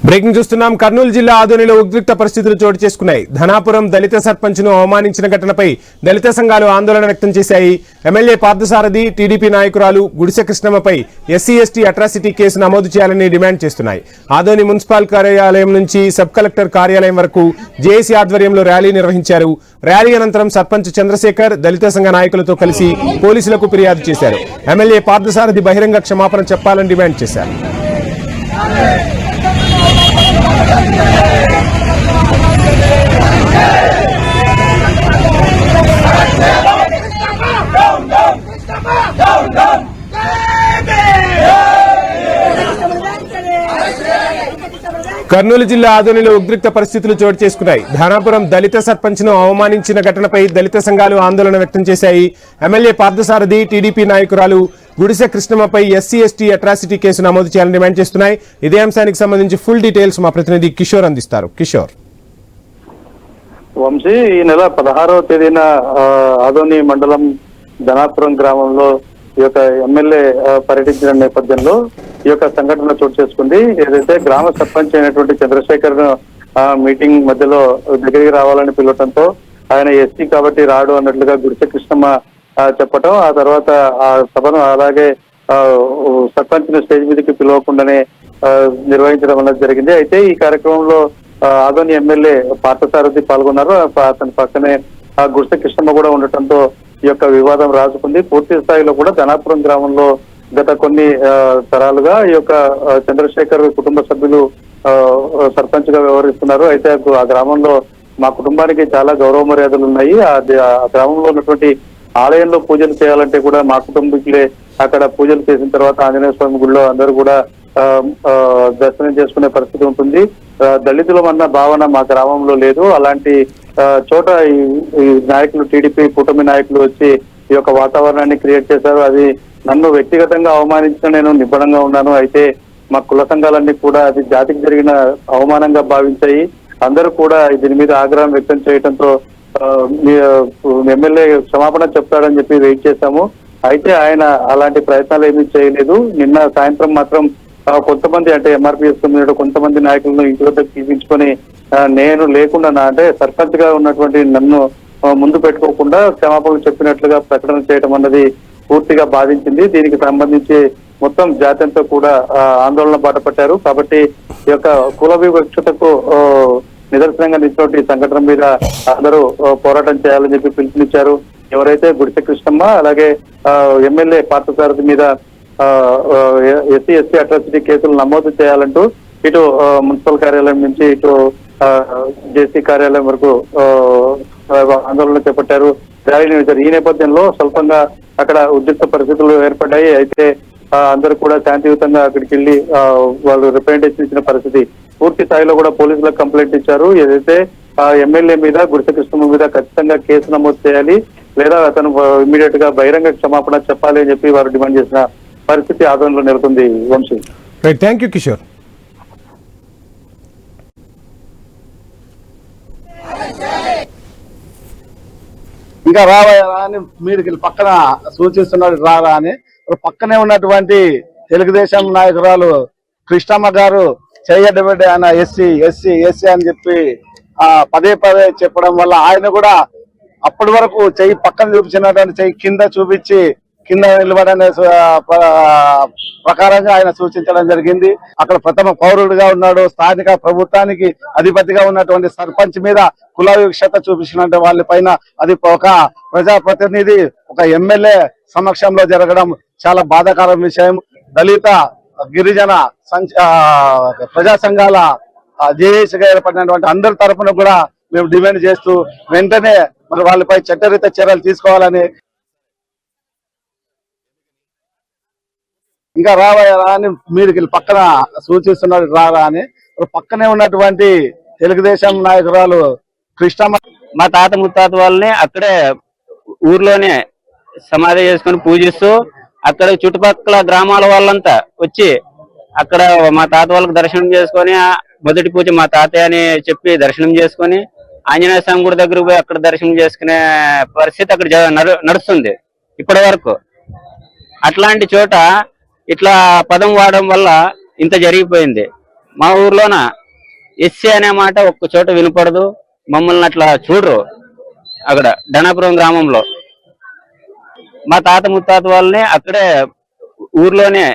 Breaking చూస్తున్నాం. కర్నూలు జిల్లా ఆదోనిలో ఉద్రిక్త పరిస్థితులు చోటు చేసుకున్నాయి. ధనాపురం దళిత సర్పంచ్ ను అవమానించిన ఘటనపై దళిత సంఘాలు ఆందోళన వ్యక్తం చేశాయి. ఎమ్మెల్యే పార్థసారథి, టీడీపీ నాయకురాలు గుడిసె కృష్ణమ్మపై ఎస్సీ ఎస్టీ అట్రాసిటీ కేసు నమోదు చేయాలని డిమాండ్ చేస్తున్నాయి. ఆదోని మున్సిపల్ కార్యాలయం నుంచి సబ్ కలెక్టర్ కార్యాలయం వరకు జేఏసీ ఆధ్వర్యంలో ర్యాలీ నిర్వహించారు. ర్యాలీ అనంతరం సర్పంచ్ చంద్రశేఖర్ దళిత సంఘ నాయకులతో కలిసి పోలీసులకు ఫిర్యాదు చేశారు. ఎమ్మెల్యే పార్థసారథి బహిరంగ క్షమాపణ చెప్పాలని డిమాండ్ చేశారు. కర్నూలు జిల్లా ఆదోనిలో ఉద్రిక్త పరిస్థితులు చోటు చేసుకున్నాయి. ధనాపురం దళిత సర్పంచ్ ను అవమానించిన ఘటనపై దళిత సంఘాలు ఆందోళన వ్యక్తం చేశాయి. ఎమ్మెల్యే పార్థసారథి, టీడీపీ నాయకురాలు గుడిసె కృష్ణమ్మపై ఎస్సీ ఎస్టీ అట్రాసిటీ కేసు నమోదు చేయాలని డిమాండ్ చేస్తున్నాయి. ఇదే అంశానికి సంబంధించి ఫుల్ డీటెయిల్స్ మా ప్రతినిధి కిషోర్ అందిస్తారు. కిషోర్. వంశీ, ఈ నెల 16వ తేదీన ఆదోని మండలం ధనాపురం గ్రామంలో ఈ యొక్క ఎమ్మెల్యే పర్యటించిన నేపథ్యంలో ఈ యొక్క సంఘటన చోటు చేసుకుంది. ఏదైతే గ్రామ సర్పంచ్ అయినటువంటి చంద్రశేఖర్ మీటింగ్ మధ్యలో దగ్గరికి రావాలని పిలవటంతో ఆయన ఎస్సీ కాబట్టి రాడు అన్నట్లుగా గుడిసె కృష్ణమ్మ చెప్పటం, ఆ తర్వాత ఆ సభను అలాగే సర్పంచ్ ని స్టేజ్ మీదకి పిలవకుండానే నిర్వహించడం అనేది జరిగింది. అయితే ఈ కార్యక్రమంలో ఆదోని ఎమ్మెల్యే పార్థసారథి పాల్గొన్నారు. అతని పక్కనే గుడిసె కృష్ణమ్మ కూడా ఉండటంతో ఈ యొక్క వివాదం రాజుకుంది. పూర్తి స్థాయిలో కూడా ధనాపురం గ్రామంలో గత కొన్ని తరాలుగా ఈ యొక్క చంద్రశేఖర్ కుటుంబ సభ్యులు సర్పంచ్ గా వ్యవహరిస్తున్నారు. అయితే ఆ గ్రామంలో మా కుటుంబానికి చాలా గౌరవ మర్యాదలు ఉన్నాయి. ఆ గ్రామంలో ఉన్నటువంటి ఆలయంలో పూజలు చేయాలంటే కూడా మా కుటుంబీకులే అక్కడ పూజలు చేసిన తర్వాత ఆంజనేయ స్వామి గుడిలో అందరూ కూడా దర్శనం చేసుకునే పరిస్థితి ఉంటుంది. దళితులం అన్న భావన మా గ్రామంలో లేదు. అలాంటి చోట ఈ నాయకులు, టీడీపీ కూటమి నాయకులు వచ్చి ఈ యొక్క వాతావరణాన్ని క్రియేట్ చేశారు. అది నన్ను వ్యక్తిగతంగా అవమానించిన నేను నిబ్బరంగా ఉన్నాను. అయితే మా కుల సంఘాలన్నీ కూడా అది జాతికి జరిగిన అవమానంగా భావించాయి. అందరూ కూడా దీని మీద ఆగ్రహం వ్యక్తం చేయడంతో ఎమ్మెల్యే క్షమాపణ చెప్తాడని చెప్పి వెయిట్ చేశాము. అయితే ఆయన అలాంటి ప్రయత్నాలు ఏమీ చేయలేదు. నిన్న సాయంత్రం మాత్రం కొంతమంది, అంటే ఎంఆర్పీఎస్ కొంతమంది నాయకులను ఇంటి వద్దకు తీపించుకొని నేను లేకుండా అంటే సర్పంచ్ గా ఉన్నటువంటి నన్ను ముందు పెట్టుకోకుండా క్షమాపణలు చెప్పినట్లుగా ప్రకటన చేయడం అన్నది పూర్తిగా బాధించింది. దీనికి సంబంధించి మొత్తం జాతంతో కూడా ఆందోళన బాటపట్టారు. కాబట్టి ఈ యొక్క కుల వివక్షతకు నిదర్శనంగా నిలిచినటువంటి సంఘటన మీద అందరూ పోరాటం చేయాలని చెప్పి పిలుపునిచ్చారు. ఎవరైతే గుడిసె కృష్ణమ్మ అలాగే ఎమ్మెల్యే పార్థసారథి మీద ఎస్సీ ఎస్టీ అట్రాసిటీ కేసులు నమోదు చేయాలంటూ ఇటు మున్సిపల్ కార్యాలయం నుంచి ఇటు జేసీ కార్యాలయం వరకు ఆందోళన చేపట్టారు, ర్యాలీ నిర్వహించారు. ఈ నేపథ్యంలో స్వల్పంగా అక్కడ ఉద్రిక్త పరిస్థితులు ఏర్పడ్డాయి. అయితే అందరూ కూడా శాంతియుతంగా అక్కడికి వెళ్లి వాళ్ళు రిప్రజెంటేషన్ ఇచ్చిన పరిస్థితి. పూర్తి స్థాయిలో కూడా పోలీసులకు కంప్లైంట్ ఇచ్చారు. ఏదైతే ఎమ్మెల్యే మీద, గుడిసె కృష్ణమ్మ మీద ఖచ్చితంగా కేసు నమోదు చేయాలి, లేదా అతను ఇమీడియట్ గా బహిరంగ క్షమాపణ చెప్పాలి అని చెప్పి వారు డిమాండ్ చేసిన పరిస్థితి ఆదోళనలో నెలకొంది. వంశీ. Thank you Kishore. ఇంకా రావా అని మీరు పక్కన సూచిస్తున్నాడు, రారా అని. పక్కనే ఉన్నటువంటి తెలుగుదేశం నాయకురాలు కృష్ణమ్మ గారు చేయబడి ఆయన ఎస్సీ ఎస్సీ ఎస్సీ అని చెప్పి పదే పదే చెప్పడం వల్ల ఆయన కూడా అప్పటి వరకు చెయ్యి పక్కన చూపించినటువంటి చెయ్యి కింద చూపించి కింద నిలబడనే ప్రకారంగా ఆయన సూచించడం జరిగింది. అక్కడ ప్రథమ పౌరుడిగా ఉన్నాడు. స్థానిక ప్రభుత్వానికి అధిపతిగా ఉన్నటువంటి సర్పంచ్ మీద కుల వివక్షత చూపించినటువంటి వాళ్ళ పైన అది ఒక ప్రజాప్రతినిధి, ఒక ఎమ్మెల్యే సమక్షంలో జరగడం చాలా బాధాకరం విషయం. దళిత గిరిజన ప్రజా సంఘాల జేఏసీగా ఏర్పడినటువంటి అందరి తరఫున కూడా మేము డిమాండ్ చేస్తూ వెంటనే మరి వాళ్ళపై చట్టరీత్యా చర్యలు తీసుకోవాలని, ఇంకా రావా అని మీరు పక్కన సూచిస్తున్నాడు, రారా అని. పక్కనే ఉన్నటువంటి తెలుగుదేశం నాయకురాలు కృష్ణమ్మ, మా తాత ముత్తాత వాళ్ళని అక్కడే ఊర్లోనే సమాధి చేసుకుని పూజిస్తూ అక్కడ చుట్టుపక్కల గ్రామాల వాళ్ళంతా వచ్చి అక్కడ మా తాత వాళ్ళకి దర్శనం చేసుకొని మొదటి పూజ మా తాతయ్య అని చెప్పి దర్శనం చేసుకొని ఆంజనేయ స్వామి గుడి దగ్గరకు పోయి అక్కడ దర్శనం చేసుకునే పరిస్థితి అక్కడ నడుస్తుంది ఇప్పటి వరకు. అట్లాంటి చోట ఇట్లా పదం వాడడం వల్ల ఇంత జరిగిపోయింది. మా ఊర్లోన ఎస్సీ అనే మాట ఒక్క చోట వినపడదు, మమ్మల్ని అట్లా చూడరు. అక్కడ ధనాపురం గ్రామంలో మా తాత ముత్తాత వాళ్ళని అక్కడే ఊర్లోనే